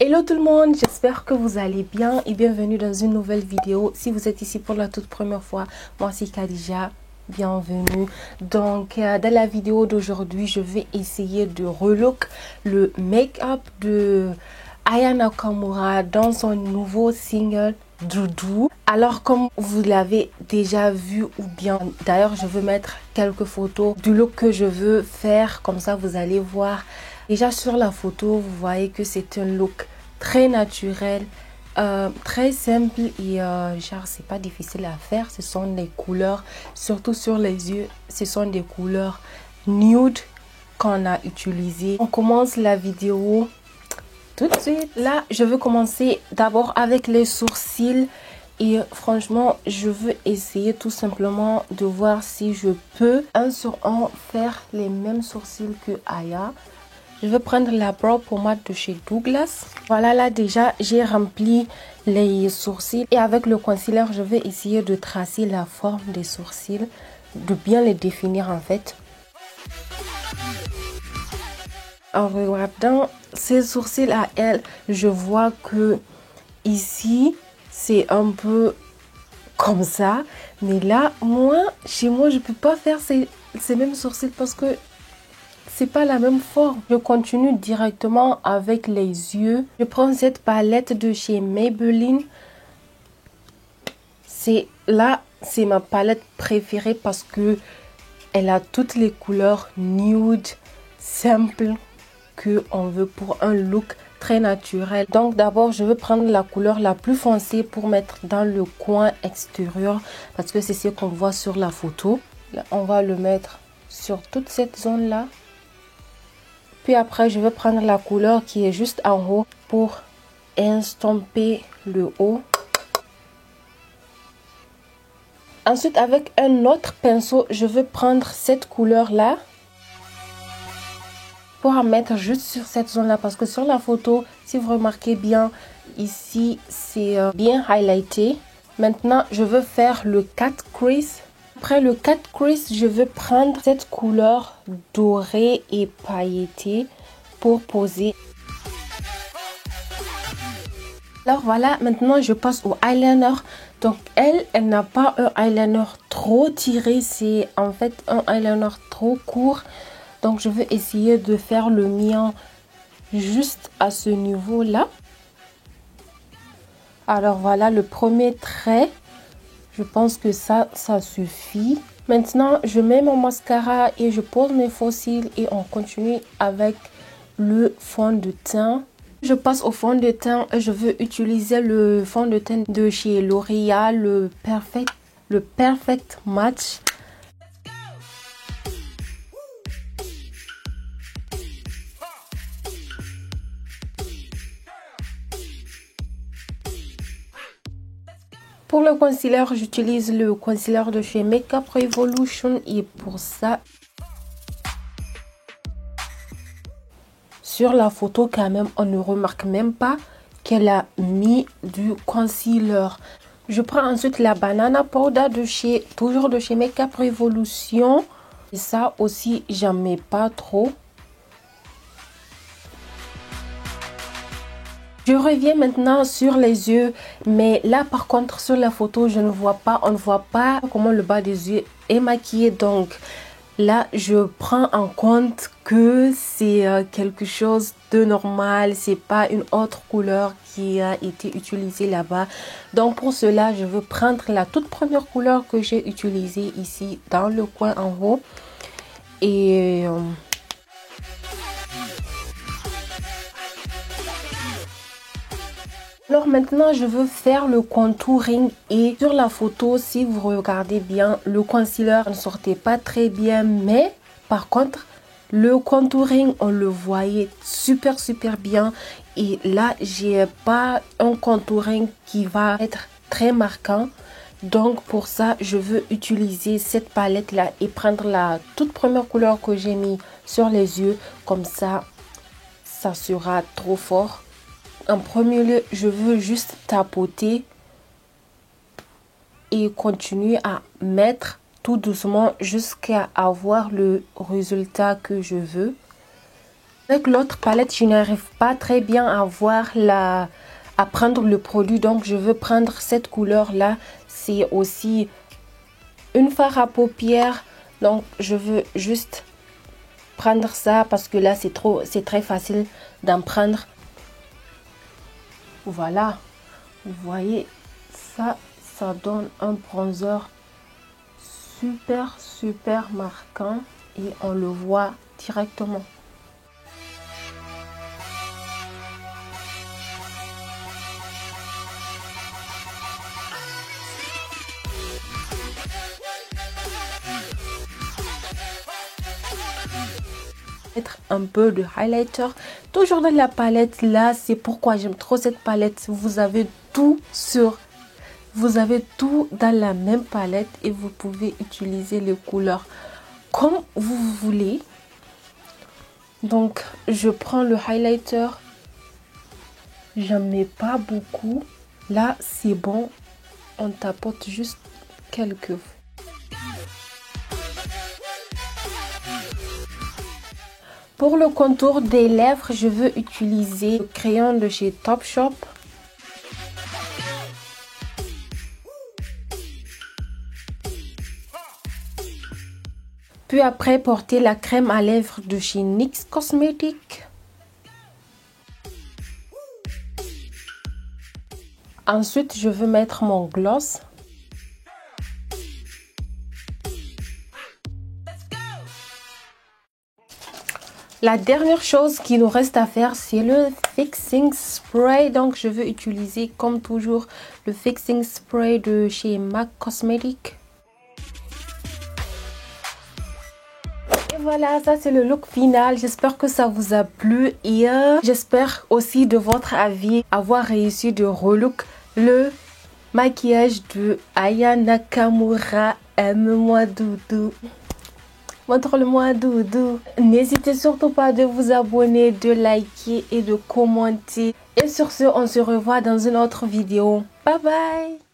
Hello tout le monde, j'espère que vous allez bien et bienvenue dans une nouvelle vidéo. Si vous êtes ici pour la toute première fois, moi c'est Khadija, bienvenue. Donc dans la vidéo d'aujourd'hui, je vais essayer de relook le make-up de Aya Nakamura dans son nouveau single Doudou. Alors comme vous l'avez déjà vu ou bien d'ailleurs je veux mettre quelques photos du look que je veux faire, comme ça vous allez voir. Déjà sur la photo, vous voyez que c'est un look très naturel, très simple et genre c'est pas difficile à faire. Ce sont des couleurs, surtout sur les yeux, ce sont des couleurs nude qu'on a utilisées. On commence la vidéo tout de suite. Là, je veux commencer d'abord avec les sourcils. Et franchement, je veux essayer tout simplement de voir si je peux un sur un faire les mêmes sourcils que Aya. Je vais prendre la brow pommade de chez Douglas. Voilà, là déjà, j'ai rempli les sourcils. Et avec le concealer, je vais essayer de tracer la forme des sourcils. De bien les définir en fait. En regardant ces sourcils à elle, je vois que ici, c'est un peu comme ça. Mais là, chez moi, je ne peux pas faire ces mêmes sourcils parce que c'est pas la même forme. Je continue directement avec les yeux. Je prends cette palette de chez Maybelline. C'est ma palette préférée parce que elle a toutes les couleurs nude, simple que on veut pour un look très naturel. Donc d'abord, je veux prendre la couleur la plus foncée pour mettre dans le coin extérieur parce que c'est ce qu'on voit sur la photo. Là, on va le mettre sur toute cette zone là. Puis après, je vais prendre la couleur qui est juste en haut pour estomper le haut. Ensuite, avec un autre pinceau, je vais prendre cette couleur-là pour en mettre juste sur cette zone-là. Parce que sur la photo, si vous remarquez bien, ici, c'est bien highlighté. Maintenant, je veux faire le cat crease. Après le cat crease, je vais prendre cette couleur dorée et pailletée pour poser. Alors voilà, maintenant je passe au eyeliner. Donc elle n'a pas un eyeliner trop tiré, c'est en fait un eyeliner trop court. Donc je vais essayer de faire le mien juste à ce niveau-là. Alors voilà le premier trait. Je pense que ça suffit. Maintenant, je mets mon mascara et je pose mes faux cils et on continue avec le fond de teint. Je passe au fond de teint et je veux utiliser le fond de teint de chez L'Oréal, le Perfect Match. Pour le concealer, j'utilise le concealer de chez Makeup Revolution et pour ça, sur la photo quand même, on ne remarque même pas qu'elle a mis du concealer. Je prends ensuite la banana powder toujours de chez Makeup Revolution. Et ça aussi, j'en mets pas trop. Je reviens maintenant sur les yeux, mais là par contre sur la photo on ne voit pas comment le bas des yeux est maquillé. Donc là je prends en compte que c'est quelque chose de normal, c'est pas une autre couleur qui a été utilisée là-bas. Donc pour cela je veux prendre la toute première couleur que j'ai utilisée ici dans le coin en haut et alors maintenant, je veux faire le contouring et sur la photo, si vous regardez bien, le concealer ne sortait pas très bien. Mais par contre, le contouring, on le voyait super bien. Et là, j'ai pas un contouring qui va être très marquant. Donc pour ça, je veux utiliser cette palette-là et prendre la toute première couleur que j'ai mis sur les yeux. Comme ça sera trop fort. En premier lieu, je veux juste tapoter et continuer à mettre tout doucement jusqu'à avoir le résultat que je veux. Avec l'autre palette, je n'arrive pas très bien à voir à prendre le produit. Donc, je veux prendre cette couleur-là. C'est aussi une fard à paupières. Donc, je veux juste prendre ça parce que là, c'est très facile d'en prendre. Voilà. Vous voyez, ça donne un bronzer super marquant et on le voit directement. Mettre un peu de highlighter toujours dans la palette là. C'est pourquoi j'aime trop cette palette. Vous avez tout dans la même palette et vous pouvez utiliser les couleurs comme vous voulez. Donc je prends le highlighter, j'en mets pas beaucoup. Là c'est bon, on tapote juste quelques. Pour le contour des lèvres, je veux utiliser le crayon de chez Topshop. Puis après, porter la crème à lèvres de chez NYX Cosmetics. Ensuite, je veux mettre mon gloss. La dernière chose qu'il nous reste à faire, c'est le Fixing Spray. Donc, je veux utiliser, comme toujours, le Fixing Spray de chez MAC Cosmetics. Et voilà, ça c'est le look final. J'espère que ça vous a plu. Et j'espère aussi de votre avis avoir réussi de relook le maquillage de Aya Nakamura. Aime-moi doudou. Montre-le-moi doudou. N'hésitez surtout pas de vous abonner, de liker et de commenter. Et sur ce, on se revoit dans une autre vidéo. Bye bye.